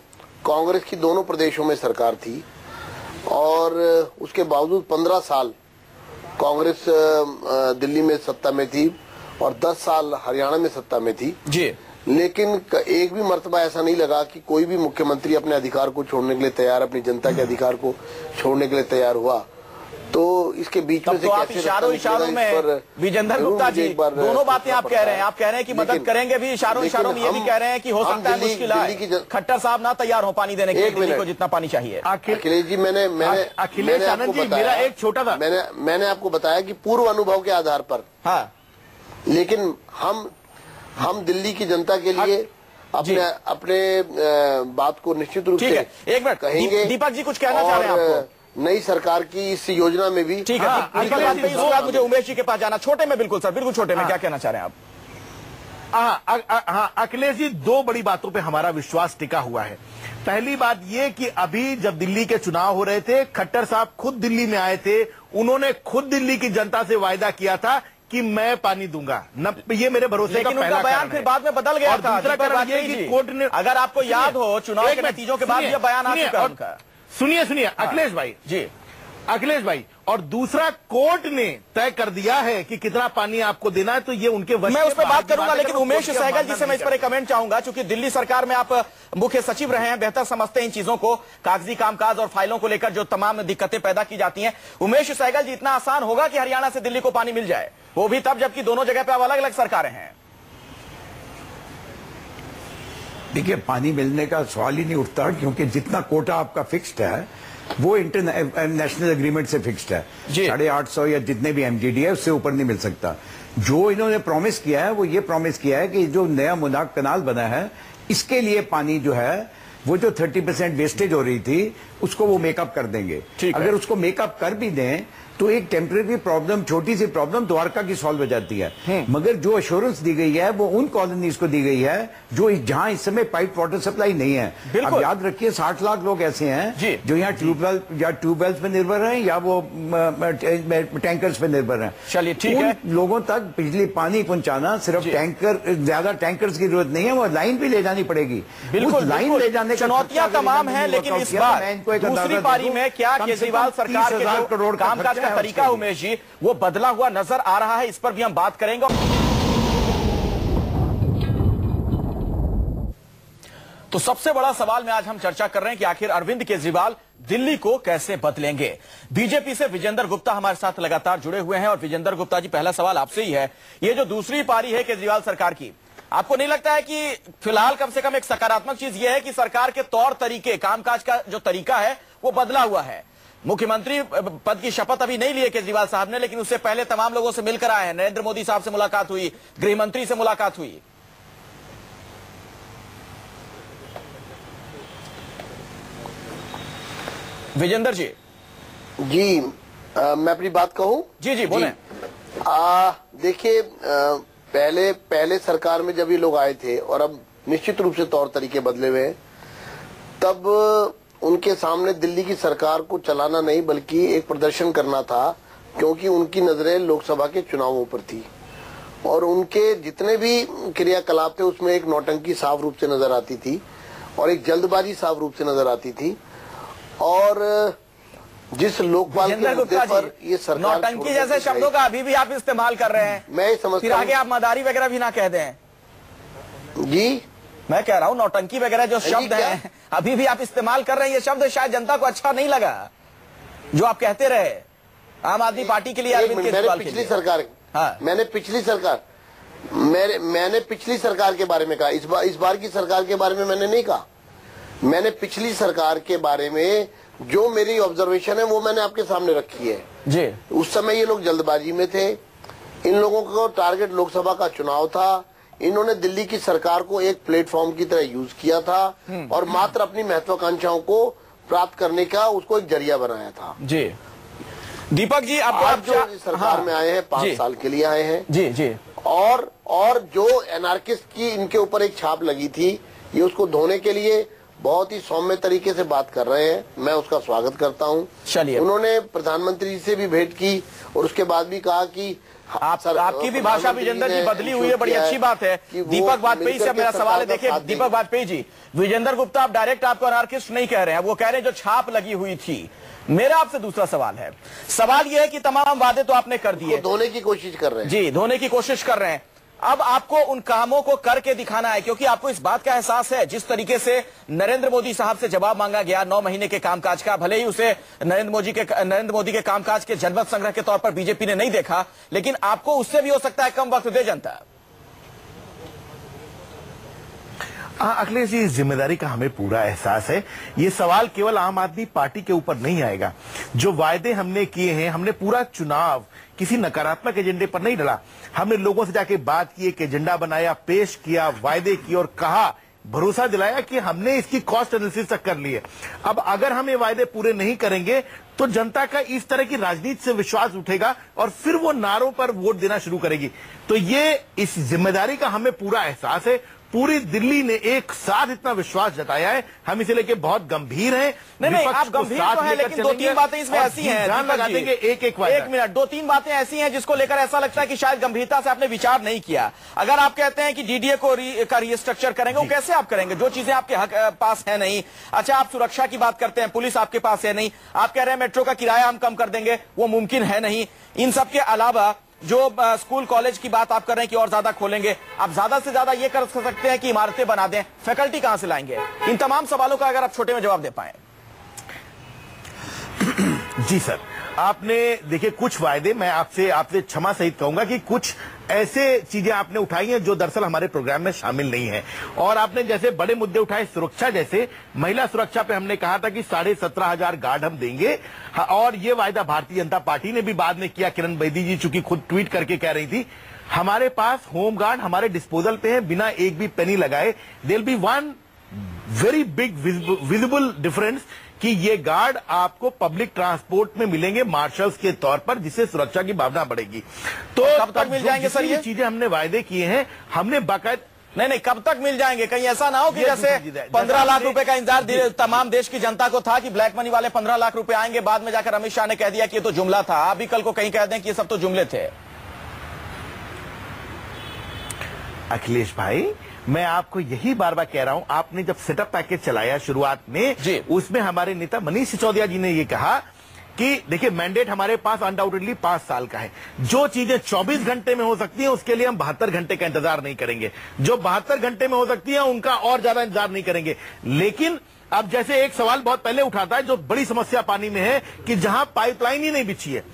कांग्रेस की दोनों प्रदेशों में सरकार थी और उसके बावजूद 15 साल कांग्रेस दिल्ली में सत्ता में थी और 10 साल हरियाणा में सत्ता में थी जी। लेकिन एक भी मर्तबा ऐसा नहीं लगा कि कोई भी मुख्यमंत्री अपने अधिकार को छोड़ने के लिए तैयार, अपनी जनता के अधिकार को छोड़ने के लिए तैयार हुआ। तो इसके बीच में से तो आप इशारों में विजेंद्र गुप्ता जी दोनों बातें आप कह रहे हैं। आप कह रहे हैं कि मदद करेंगे भी, इशारों में ये भी कह रहे हैं कि हो सकता है मुश्किल आए, खट्टर साहब ना तैयार हो पानी देने के लिए दिल्ली को जितना पानी चाहिए। अखिलेश जी, मैंने आनंद जी, मेरा एक छोटा सा मैंने आपको बताया कि पूर्व अनुभव के आधार पर, हाँ, लेकिन हम दिल्ली की जनता के लिए अपने बात को निश्चित रूप से एक मिनट कहेंगे। दीपक जी कुछ कहना चाह रहे हैं आपको? नई सरकार की इस योजना में भी ठीक है। इसके बाद मुझे उमेश जी के पास जाना, छोटे में बिल्कुल सर, बिल्कुल छोटे में क्या कहना चाह रहे हैं आप? हाँ, अखिलेश जी, दो बड़ी बातों पे हमारा विश्वास टिका हुआ है। पहली बात ये कि अभी जब दिल्ली के चुनाव हो रहे थे, खट्टर साहब खुद दिल्ली में आए थे, उन्होंने खुद दिल्ली की जनता से वायदा किया था कि मैं पानी दूंगा न, ये मेरे भरोसे का पहला बयान फिर बाद में बदल गया था। दूसरा कारण ये कि कोर्ट ने, अगर आपको याद हो, चुनाव के नतीजों के बाद ये बयान आ चुका है उनका। सुनिए अखिलेश भाई जी, अखिलेश भाई, और दूसरा कोर्ट ने तय कर दिया है कि कितना पानी आपको देना है, तो ये उनके वश मैं उस पर बात करूंगा। लेकिन उमेश सहगल जी से मैं इस पर एक कमेंट चाहूंगा, क्योंकि दिल्ली सरकार में आप मुख्य सचिव रहे हैं, बेहतर समझते हैं इन चीजों को, कागजी कामकाज और फाइलों को लेकर जो तमाम दिक्कतें पैदा की जाती हैं। उमेश सहगल जी, इतना आसान होगा कि हरियाणा से दिल्ली को पानी मिल जाए, वो भी तब जबकि दोनों जगह पे अब अलग अलग सरकारें हैं? देखिए, पानी मिलने का सवाल ही नहीं उठता, क्योंकि जितना कोटा आपका फिक्स्ड है वो इंटरनेशनल एग्रीमेंट से फिक्स्ड है। 850 या जितने भी एमजीडी है उससे ऊपर नहीं मिल सकता। जो इन्होंने प्रॉमिस किया है वो ये प्रॉमिस किया है कि जो नया मुनाक कनाल बना है, इसके लिए पानी जो है वो जो 30% वेस्टेज हो रही थी उसको वो मेकअप कर देंगे। अगर उसको मेकअप कर भी दें तो एक टेम्परेरी प्रॉब्लम, छोटी सी प्रॉब्लम द्वारका की सॉल्व हो जाती है। मगर जो अश्योरेंस दी गई है वो उन कॉलोनीज को दी गई है जो जहां इस समय पाइप वाटर सप्लाई नहीं है। अब याद रखिए, 60 लाख लोग ऐसे हैं जो यहाँ ट्यूबवेल्स पे निर्भर हैं या वो टैंकर्स पे निर्भर हैं। चलिए ठीक है, लोगों तक बिजली पानी पहुंचाना सिर्फ टैंकर, ज्यादा टैंकर्स की जरूरत नहीं है, वो लाइन भी ले जानी पड़ेगी। बिल्कुल, लाइन ले जाने का चुनौतियां तमाम है। लेकिन इस बार दूसरी पारी में क्या केजरीवाल सरकार के जो कामकाज का तरीका, उमेश जी, वो बदला हुआ नजर आ रहा है? इस पर भी हम बात करेंगे। तो सबसे बड़ा सवाल में आज हम चर्चा कर रहे हैं कि आखिर अरविंद केजरीवाल दिल्ली को कैसे बदलेंगे। बीजेपी से विजेंद्र गुप्ता हमारे साथ लगातार जुड़े हुए हैं। और विजेंद्र गुप्ता जी, पहला सवाल आपसे ही है, ये जो दूसरी पारी है केजरीवाल सरकार की, आपको नहीं लगता है कि फिलहाल कम से कम एक सकारात्मक चीज यह है कि सरकार के तौर तरीके, कामकाज का जो तरीका है वो बदला हुआ है? मुख्यमंत्री पद की शपथ अभी नहीं ली है केजरीवाल साहब ने, लेकिन उससे पहले तमाम लोगों से मिलकर आए हैं। नरेंद्र मोदी साहब से मुलाकात हुई, गृह मंत्री से मुलाकात हुई। विजेंद्र जी मैं अपनी बात कहूं? जी बोलें। देखिए, पहले सरकार में जब ये लोग आए थे और अब निश्चित रूप से तौर तरीके बदले हुए हैं, तब उनके सामने दिल्ली की सरकार को चलाना नहीं बल्कि एक प्रदर्शन करना था, क्योंकि उनकी नजरें लोकसभा के चुनावों पर थी और उनके जितने भी क्रियाकलाप थे उसमें एक नौटंकी साफ रूप से नजर आती थी और एक जल्दबाजी साफ रूप से नजर आती थी। और जिस लोकपाल के मुद्दे पर ये सरकार, नौटंकी जैसे शब्दों का अभी भी आप इस्तेमाल कर रहे हैं। मैं समझता फिर आगे आप मदारी वगैरह भी ना कह दें। जी, मैं कह रहा हूं नौटंकी वगैरह जो शब्द हैं अभी भी आप इस्तेमाल कर रहे हैं। ये शब्द शायद जनता को अच्छा नहीं लगा जो आप कहते रहे आम आदमी पार्टी के लिए, अरविंद केजरीवाल के लिए। पिछली सरकार, मैंने पिछली सरकार के बारे में कहा, इस बार की सरकार के बारे में मैंने नहीं कहा। मैंने पिछली सरकार के बारे में जो मेरी ऑब्जर्वेशन है वो मैंने आपके सामने रखी है जी। उस समय ये लोग जल्दबाजी में थे, इन लोगों को टारगेट लोकसभा का चुनाव था, इन्होंने दिल्ली की सरकार को एक प्लेटफॉर्म की तरह यूज किया था और मात्र अपनी महत्वाकांक्षाओं को प्राप्त करने का उसको एक जरिया बनाया था। जी दीपक जी, आप जो सरकार में आए हैं 5 साल के लिए आए हैं जी और जो एनार्किस्ट की इनके ऊपर एक छाप लगी थी, ये उसको धोने के लिए बहुत ही सौम्य तरीके से बात कर रहे हैं। मैं उसका स्वागत करता हूं। चलिए, उन्होंने प्रधानमंत्री जी से भी भेंट की और उसके बाद भी कहा कि आपकी भी भाषा विजेंद्र जी बदली हुई है, बड़ी अच्छी बात है। दीपक वाजपेयी से मेरा सवाल है, देखिए दीपक वाजपेयी जी, विजेंद्र गुप्ता आप डायरेक्ट आपको अनार्किस्ट नहीं कह रहे हैं, वो कह रहे हैं जो छाप लगी हुई थी। मेरा आपसे दूसरा सवाल है, सवाल यह है कि तमाम वादे तो आपने कर दिए, धोने की कोशिश कर रहे हैं जी, धोने की कोशिश कर रहे हैं, अब आपको उन कामों को करके दिखाना है, क्योंकि आपको इस बात का एहसास है जिस तरीके से नरेंद्र मोदी साहब से जवाब मांगा गया 9 महीने के कामकाज का, भले ही उसे नरेंद्र मोदी के कामकाज के जनमत संग्रह के तौर पर बीजेपी ने नहीं देखा, लेकिन आपको उससे भी हो सकता है कम वक्त दे जनता। अखिलेश जी, इस जिम्मेदारी का हमें पूरा एहसास है। ये सवाल केवल आम आदमी पार्टी के ऊपर नहीं आएगा। जो वायदे हमने किए हैं, हमने पूरा चुनाव किसी नकारात्मक एजेंडे पर नहीं डला। हमने लोगों से जाके बात की, एक एजेंडा बनाया, पेश किया, वायदे किए और कहा, भरोसा दिलाया कि हमने इसकी कॉस्ट एनालिसिस तक कर ली है। अब अगर हम ये वायदे पूरे नहीं करेंगे तो जनता का इस तरह की राजनीति से विश्वास उठेगा और फिर वो नारों पर वोट देना शुरू करेगी। तो ये इस जिम्मेदारी का हमें पूरा एहसास है। पूरी दिल्ली ने एक साथ इतना विश्वास जताया है, हम इसे लेके बहुत गंभीर हैं। नहीं, आप गंभीर तो हैं, लेकिन 2-3 बातें इसमें ऐसी हैं, ध्यान लगा देंगे एक मिनट, 2-3 बातें ऐसी हैं जिसको लेकर ऐसा लगता है कि शायद गंभीरता से आपने विचार नहीं किया। अगर आप कहते हैं कि डीडीए का रीस्ट्रक्चर करेंगे, वो कैसे आप करेंगे? जो चीजें आपके पास है नहीं। अच्छा, आप सुरक्षा की बात करते हैं, पुलिस आपके पास है नहीं। आप कह रहे हैं मेट्रो का किराया हम कम कर देंगे, वो मुमकिन है नहीं। इन सब के अलावा जो स्कूल कॉलेज की बात आप कर रहे हैं कि और ज्यादा खोलेंगे, आप ज्यादा से ज्यादा ये कर सकते हैं कि इमारतें बना दें, फैकल्टी कहां से लाएंगे? इन तमाम सवालों का अगर आप छोटे में जवाब दे पाए। जी सर, आपने देखिए कुछ वायदे, मैं आपसे क्षमा सहित कहूंगा कि कुछ ऐसे चीजें आपने उठाई हैं जो दरअसल हमारे प्रोग्राम में शामिल नहीं है। और आपने जैसे बड़े मुद्दे उठाए, सुरक्षा जैसे, महिला सुरक्षा पे हमने कहा था कि 17,500 गार्ड हम देंगे। और ये वायदा भारतीय जनता पार्टी ने भी बाद में किया। किरण बेदी जी चूंकि खुद ट्वीट करके कह रही थी, हमारे पास होम गार्ड हमारे डिस्पोजल पे है, बिना एक भी पेनी लगाए। There will be one very big visible difference कि ये गार्ड आपको पब्लिक ट्रांसपोर्ट में मिलेंगे मार्शल्स के तौर पर, जिससे सुरक्षा की भावना बढ़ेगी। तो कब तक मिल जाएंगे सर? ये चीजें हमने वायदे किए हैं, हमने बाकायदा नहीं, कब तक मिल जाएंगे? कहीं ऐसा ना हो कि जैसे 15 लाख रुपए का इंतजार तमाम देश की जनता को था कि ब्लैक मनी वाले 15 लाख रुपए आएंगे, बाद में जाकर अमित शाह ने कह दिया कि ये तो जुमला था। आप भी कल को कहीं कह दें कि ये सब तो जुमले थे। अखिलेश भाई, मैं आपको यही बार बार कह रहा हूं, आपने जब सेटअप पैकेज चलाया शुरुआत में, उसमें हमारे नेता मनीष सिसोदिया जी ने ये कहा कि देखिए मैंडेट हमारे पास अनडाउटेडली 5 साल का है। जो चीजें 24 घंटे में हो सकती हैं उसके लिए हम 72 घंटे का इंतजार नहीं करेंगे। जो 72 घंटे में हो सकती है उनका और ज्यादा इंतजार नहीं करेंगे। लेकिन अब जैसे एक सवाल बहुत पहले उठाता है, जो बड़ी समस्या पानी में है कि जहां पाइपलाइन ही नहीं बिछी है,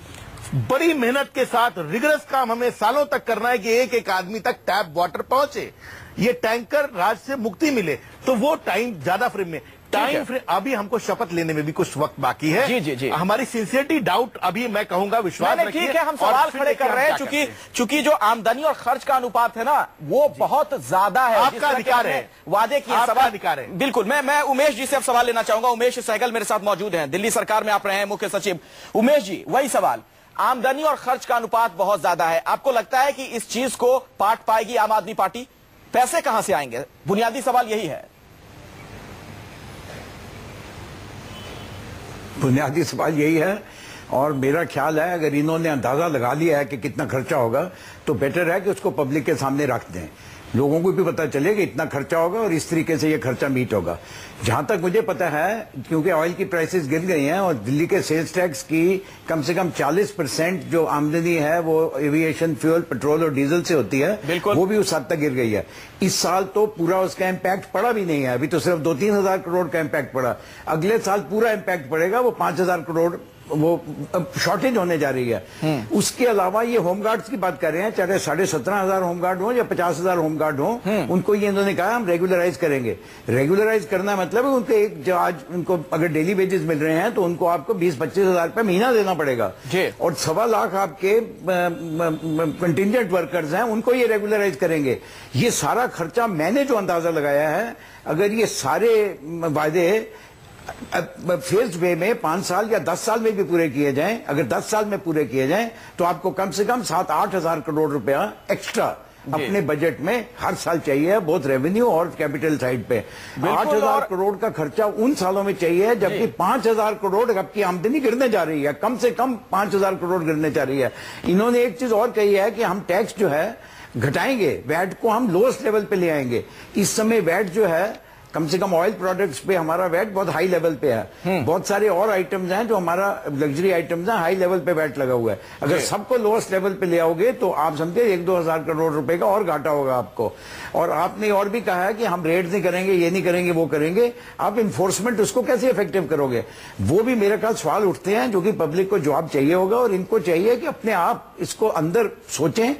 बड़ी मेहनत के साथ रिगरस काम हमें सालों तक करना है कि एक एक आदमी तक टैप वाटर पहुंचे, ये टैंकर राज से मुक्ति मिले, तो वो टाइम ज्यादा फ्रेम में टाइम फ्रेम। अभी हमको शपथ लेने में भी कुछ वक्त बाकी है। जी। हमारी सिंसियरिटी डाउट अभी मैं कहूंगा विश्वास रखिए। ठीक है, हम सवाल खड़े कर रहे हैं चूंकि जो आमदनी और खर्च का अनुपात है ना, वो बहुत ज्यादा है। आपका अधिकार है, वादे किए, सवाल अधिकार है। बिल्कुल। मैं उमेश जी से अब सवाल लेना चाहूंगा। उमेश सहगल मेरे साथ मौजूद हैं, दिल्ली सरकार में आप रहे हैं मुख्य सचिव। उमेश जी, वही सवाल, आमदनी और खर्च का अनुपात बहुत ज्यादा है, आपको लगता है कि इस चीज को पाट पाएगी आम आदमी पार्टी? पैसे कहां से आएंगे? बुनियादी सवाल यही है। बुनियादी सवाल यही है, और मेरा ख्याल है अगर इन्होंने अंदाजा लगा लिया है कि कितना खर्चा होगा, तो बेटर है कि उसको पब्लिक के सामने रख दें, लोगों को भी पता चले कि इतना खर्चा होगा और इस तरीके से ये खर्चा मीट होगा। जहां तक मुझे पता है, क्योंकि ऑयल की प्राइसेस गिर गई हैं और दिल्ली के सेल्स टैक्स की कम से कम 40% जो आमदनी है वो एविएशन फ्यूल, पेट्रोल और डीजल से होती है, वो भी उस हद तक गिर गई है। इस साल तो पूरा उसका इम्पैक्ट पड़ा भी नहीं है, अभी तो सिर्फ 2-3 हजार करोड़ का इम्पैक्ट पड़ा। अगले साल पूरा इम्पैक्ट पड़ेगा, वो 5,000 करोड़ वो शॉर्टेज होने जा रही है। उसके अलावा ये होमगार्ड्स की बात कर रहे हैं, चाहे 17,500 होमगार्ड हो या 50,000 होमगार्ड हो, उनको ये इन्होंने कहा हम रेगुलराइज करेंगे। रेगुलराइज करना मतलब है उनको एक, जो आज उनको अगर डेली वेजेस मिल रहे हैं तो उनको आपको 20-25 हजार रुपये महीना देना पड़ेगा, और 1.25 लाख आपके कंटिजेंट वर्कर्स हैं, उनको ये रेगुलराइज करेंगे। ये सारा खर्चा मैंने जो अंदाजा लगाया है, अगर ये सारे वायदे फेज वे में 5 साल या 10 साल में भी पूरे किए जाएं, अगर 10 साल में पूरे किए जाएं तो आपको कम से कम 7-8 हजार करोड़ रुपया एक्स्ट्रा अपने बजट में हर साल चाहिए, बहुत रेवेन्यू और कैपिटल साइड पे। 8,000 करोड़ का खर्चा उन सालों में चाहिए जबकि 5,000 करोड़ आपकी आमदनी गिरने जा रही है, कम से कम 5,000 करोड़ गिरने जा रही है। इन्होंने एक चीज और कही है कि हम टैक्स जो है घटाएंगे, वैट को हम लोएस्ट लेवल पे ले आएंगे। इस समय वैट जो है कम से कम ऑयल प्रोडक्ट्स पे हमारा वैट बहुत हाई लेवल पे है। बहुत सारे और आइटम्स हैं जो हमारा लग्जरी आइटम्स हैं, हाई लेवल पे वैट लगा हुआ है। अगर सबको लोएस्ट लेवल पे ले आओगे तो आप समझे 1-2 हजार करोड़ रुपए का और घाटा होगा आपको। और आपने और भी कहा है कि हम रेड नहीं करेंगे, ये नहीं करेंगे, वो करेंगे। आप इन्फोर्समेंट उसको कैसे इफेक्टिव करोगे? वो भी मेरे ख्याल सवाल उठते हैं जो कि पब्लिक को जवाब चाहिए होगा और इनको चाहिए कि अपने आप इसको अंदर सोचें।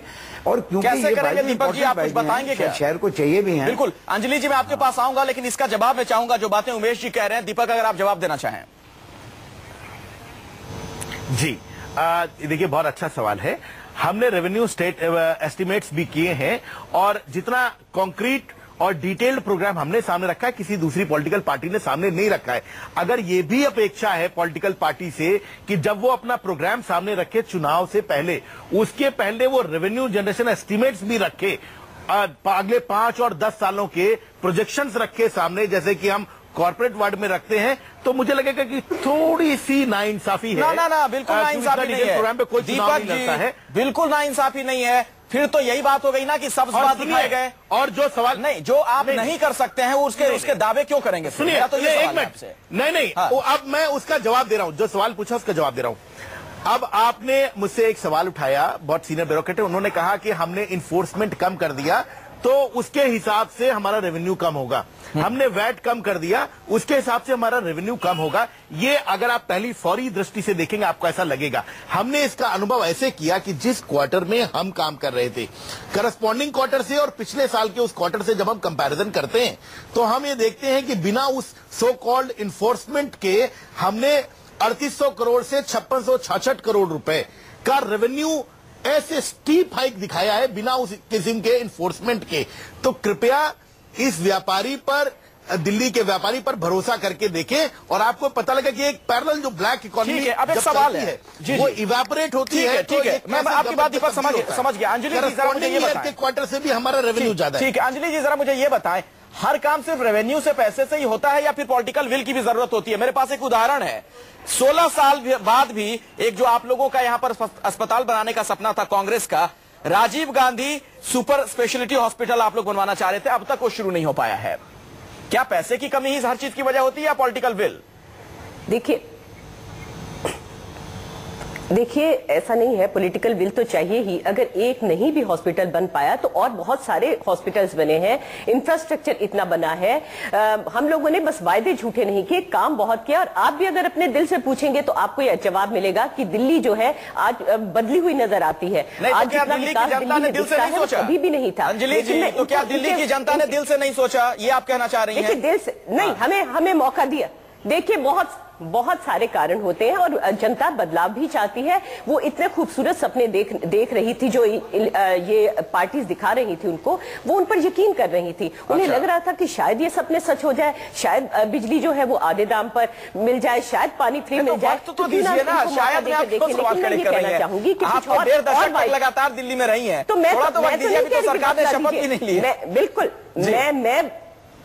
और क्योंकि कैसे करेंगे दीपक जी, आप कुछ बताएंगे क्या? शहर को चाहिए भी है। बिल्कुल अंजलि जी, मैं आपके पास आऊंगा लेकिन इसका जवाब मैं चाहूंगा जो बातें उमेश जी कह रहे हैं। दीपक, अगर आप जवाब देना चाहें। जी देखिए, बहुत अच्छा सवाल है। हमने रेवेन्यू स्टेट एस्टिमेट्स भी किए हैं और जितना कॉन्क्रीट और डिटेल्ड प्रोग्राम हमने सामने रखा है किसी दूसरी पॉलिटिकल पार्टी ने सामने नहीं रखा है। अगर ये भी अपेक्षा है पॉलिटिकल पार्टी से कि जब वो अपना प्रोग्राम सामने रखे चुनाव से पहले, उसके पहले वो रेवेन्यू जनरेशन एस्टिमेट्स भी रखे, अगले 5 और 10 सालों के प्रोजेक्शंस रखे सामने, जैसे कि हम कॉर्पोरेट वर्ल्ड में रखते हैं, तो मुझे लगेगा कि थोड़ी सी नाइंसाफी है। ना, बिल्कुल नाइंसाफी नहीं है। प्रोग्राम पे कोई चुनाव नहीं लड़ता है, बिल्कुल नाइंसाफी नहीं है। फिर तो यही बात हो गई ना कि सब सवाल दिखाए गए और जो सवाल नहीं, जो आप नहीं कर सकते हैं उसके दावे क्यों करेंगे? सुनिए तो ये एक मिनट से नहीं अब मैं उसका जवाब दे रहा हूं, जो सवाल पूछा उसका जवाब दे रहा हूं। अब आपने मुझसे एक सवाल उठाया, बहुत सीनियर ब्यूरोक्रेट है, उन्होंने कहा कि हमने इन्फोर्समेंट कम कर दिया तो उसके हिसाब से हमारा रेवेन्यू कम होगा। हमने वैट कम कर दिया, उसके हिसाब से हमारा रेवेन्यू कम होगा। ये अगर आप पहली फौरी दृष्टि से देखेंगे आपको ऐसा लगेगा। हमने इसका अनुभव ऐसे किया कि जिस क्वार्टर में हम काम कर रहे थे, करस्पॉन्डिंग क्वार्टर से और पिछले साल के उस क्वार्टर से जब हम कंपैरिजन करते हैं तो हम ये देखते हैं कि बिना उस सो कॉल्ड इन्फोर्समेंट के हमने 3800 करोड़ से 5666 करोड़ रुपए का रेवेन्यू ऐसे स्टीप हाइक दिखाया है बिना उस किस्म के इन्फोर्समेंट के। तो कृपया इस व्यापारी पर, दिल्ली के व्यापारी पर भरोसा करके देखें और आपको पता लगा कि एक पैरेलल जो ब्लैक इकोनॉमी है, अब एक सवाल है वो इवेपोरेट होती है। ठीक है, मैं आपकी बात दीपक समझ गया। अंजलि जी जरा मुझे ये बताएं, क्वार्टर से भी हमारा रेवेन्यू ज्यादा है। ठीक है अंजलि जी, जरा मुझे ये बताएं, हर काम सिर्फ रेवेन्यू से, पैसे से ही होता है या फिर पॉलिटिकल विल की भी जरूरत होती है? मेरे पास एक उदाहरण है। 16 साल बाद भी एक जो आप लोगों का यहां पर अस्पताल बनाने का सपना था कांग्रेस का, Rajiv Gandhi super speciality hospital आप लोग बनवाना चाह रहे थे, अब तक वो शुरू नहीं हो पाया है। क्या पैसे की कमी ही हर चीज की वजह होती है या पॉलिटिकल विल? देखिए ऐसा नहीं है, पॉलिटिकल विल तो चाहिए ही। अगर एक नहीं भी हॉस्पिटल बन पाया तो और बहुत सारे हॉस्पिटल्स बने हैं, इंफ्रास्ट्रक्चर इतना बना है। हम लोगों ने बस वायदे झूठे नहीं किए, काम बहुत किया। और आप भी अगर अपने दिल से पूछेंगे तो आपको यह जवाब मिलेगा कि दिल्ली जो है आज बदली हुई नजर आती है। आज जितना विकास दिल्ली में दिखता है वो कभी भी नहीं था। अंजलि जी, तो क्या दिल्ली की जनता ने दिल से नहीं सोचा, ये आप कहना चाह रही हैं? देखिए दिल से नहीं, हमें मौका दिया। देखिए बहुत सारे कारण होते हैं और जनता बदलाव भी चाहती है। वो इतने खूबसूरत सपने देख रही थी जो ये पार्टीज दिखा रही थी उनको, वो उन पर यकीन कर रही थी। उन्हें लग रहा था कि शायद ये सपने सच हो जाए, शायद बिजली जो है वो आधे दाम पर मिल जाए, शायद पानी फ्री मिल जाए। तो दीजिए ना, शायद मैं कहना चाहूंगी कि आप 1.5 दशक तक लगातार दिल्ली में रही हैं, तो मैं सरकार ने शपथ भी नहीं ली। बिल्कुल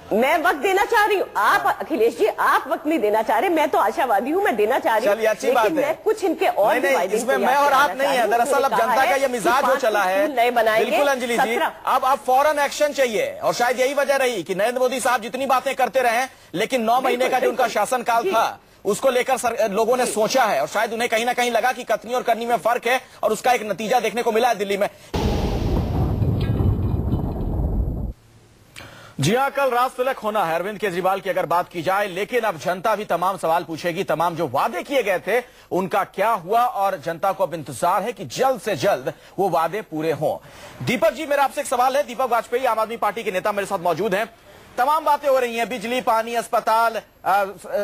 मैं वक्त देना चाह रही हूँ। आप अखिलेश जी आप वक्त नहीं देना चाह रहे, मैं तो आशावादी हूँ, मैं देना चाह रही हूँ। लेकिन मैं कुछ इनके और भी इसमें मैं और आप नहीं है। दरअसल अब जनता का ये मिजाज हो चला है। बिल्कुल अंजलि जी, अब फौरन एक्शन चाहिए और शायद यही वजह रही कि नरेंद्र मोदी साहब जितनी बातें करते रहे लेकिन 9 महीने का जो उनका शासनकाल था उसको लेकर लोगों ने सोचा है और शायद उन्हें कहीं ना कहीं लगा कि कथनी और करनी में फर्क है और उसका एक नतीजा देखने को मिला है दिल्ली में। जी हां, कल रात तिलक होना है अरविंद केजरीवाल की अगर बात की जाए, लेकिन अब जनता भी तमाम सवाल पूछेगी। तमाम जो वादे किए गए थे उनका क्या हुआ और जनता को अब इंतजार है कि जल्द से जल्द वो वादे पूरे हों। दीपक जी, मेरा आपसे एक सवाल है। दीपक वाजपेयी आम आदमी पार्टी के नेता मेरे साथ मौजूद हैं। तमाम बातें हो रही हैं, बिजली, पानी, अस्पताल,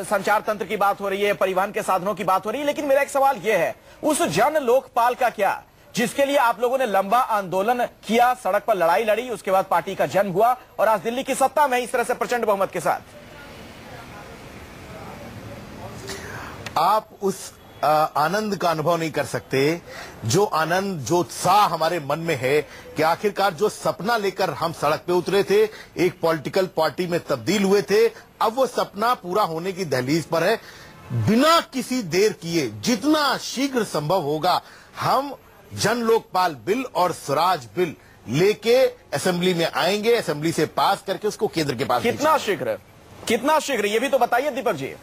संचार तंत्र की बात हो रही है, परिवहन के साधनों की बात हो रही है, लेकिन मेरा एक सवाल यह है, उस जन लोकपाल का क्या जिसके लिए आप लोगों ने लंबा आंदोलन किया, सड़क पर लड़ाई लड़ी, उसके बाद पार्टी का जन्म हुआ और आज दिल्ली की सत्ता में इस तरह से प्रचंड बहुमत के साथ? आप उस आनंद का अनुभव नहीं कर सकते, जो आनंद, जो उत्साह हमारे मन में है कि आखिरकार जो सपना लेकर हम सड़क पे उतरे थे, एक पॉलिटिकल पार्टी में तब्दील हुए थे, अब वो सपना पूरा होने की दहलीज पर है। बिना किसी देर किए जितना शीघ्र संभव होगा हम जन लोकपाल बिल और स्वराज बिल लेके असेंबली में आएंगे, असेंबली से पास करके उसको केंद्र के पास। कितना शीघ्र ये भी तो बताइए दीपक जी।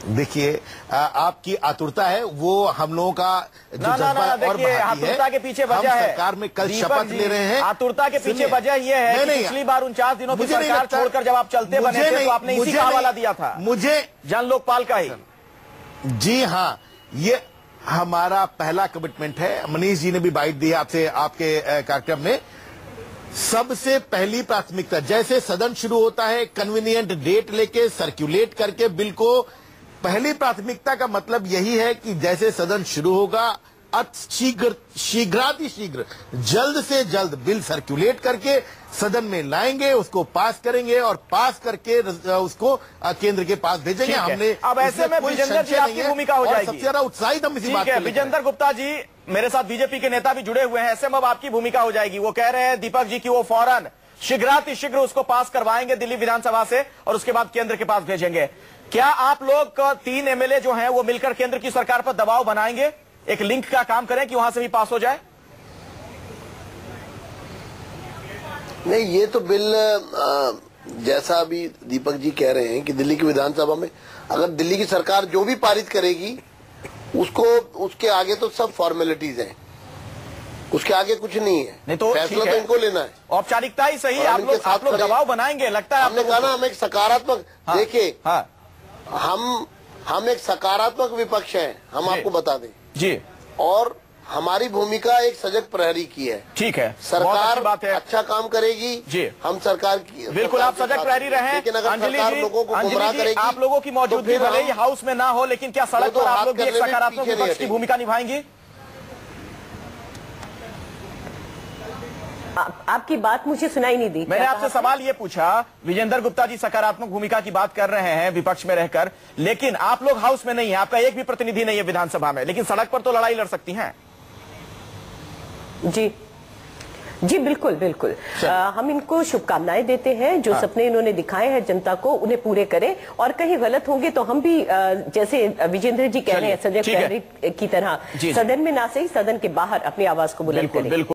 देखिए, आपकी आतुरता है, वो हम लोगों का जो जज्बा और बढ़ाती है। आतुरता के पीछे वजह है, सरकार में कल शपथ ले रहे हैं। आतुरता के पीछे वजह यह है कि पिछली बार 49 दिनों की सरकार छोड़कर जब आप चलते बने थे तो आपने इसी का हवाला दिया था, मुझे जन लोकपाल का ही। जी हाँ, ये हमारा पहला कमिटमेंट है। मनीष जी ने भी बाइट दी आपसे आपके कार्यक्रम में। सबसे पहली प्राथमिकता, जैसे सदन शुरू होता है कन्वीनियंट डेट लेके सर्कुलेट करके बिल को, पहली प्राथमिकता का मतलब यही है कि जैसे सदन शुरू होगा शीघ्र जल्द से जल्द बिल सर्कुलेट करके सदन में लाएंगे, उसको पास करेंगे और पास करके उसको केंद्र के पास भेजेंगे। हमने अब ऐसे में विजेंद्र जी आपकी भूमिका हो जाएगी। सबसे ज्यादा उत्साहित हम इसी बात पे। विजेंद्र गुप्ता जी मेरे साथ बीजेपी के नेता भी जुड़े हुए हैं, ऐसे में अब आपकी भूमिका हो जाएगी। वो कह रहे हैं दीपक जी की वो फौरन शीघ्र उसको पास करवाएंगे दिल्ली विधानसभा से और उसके बाद केंद्र के पास भेजेंगे। क्या आप लोग 3 एमएलए जो हैं वो मिलकर केंद्र की सरकार पर दबाव बनाएंगे, एक लिंक का काम करें कि वहां से भी पास हो जाए? नहीं, ये तो बिल जैसा अभी दीपक जी कह रहे हैं कि दिल्ली की विधानसभा में अगर दिल्ली की सरकार जो भी पारित करेगी उसको, उसके आगे तो सब फॉर्मेलिटीज हैं, उसके आगे कुछ नहीं है। नहीं तो फैसला तो इनको लेना है, औपचारिकता ही सही। आप लोग दबाव बनाएंगे लगता है। हमने कहा ना हम एक सकारात्मक, देखिए हाँ, हम एक सकारात्मक विपक्ष हैं, हम आपको बता दें जी, और हमारी भूमिका एक सजग प्रहरी की है। ठीक है, सरकार बात है, अच्छा काम करेगी जी, हम सरकार की बिल्कुल आप सजग प्रहरी रहे। लेकिन अगर सरकार लोगों को गुमराह करेगी, आप लोगों की मौजूदगी भले ही हाउस में ना हो, लेकिन क्या सड़क पर आप लोग भी एक सकारात्मक विपक्ष की भूमिका निभाएंगी? आपकी बात मुझे सुनाई नहीं दी। मैंने आपसे सवाल ये पूछा, विजेंद्र गुप्ता जी सकारात्मक भूमिका की बात कर रहे हैं विपक्ष में रहकर, लेकिन आप लोग हाउस में नहीं है, आपका एक भी प्रतिनिधि नहीं है विधानसभा में, लेकिन सड़क पर तो लड़ाई लड़ सकती हैं। जी बिल्कुल बिल्कुल। हम इनको शुभकामनाएं देते हैं, जो सपने इन्होंने दिखाए हैं जनता को उन्हें पूरे करें, और कहीं गलत होंगे तो हम भी जैसे विजेंद्र जी कह रहे हैं सजग प्रहरी की तरह सदन में ना सही सदन के बाहर अपनी आवाज को बुलंद करें।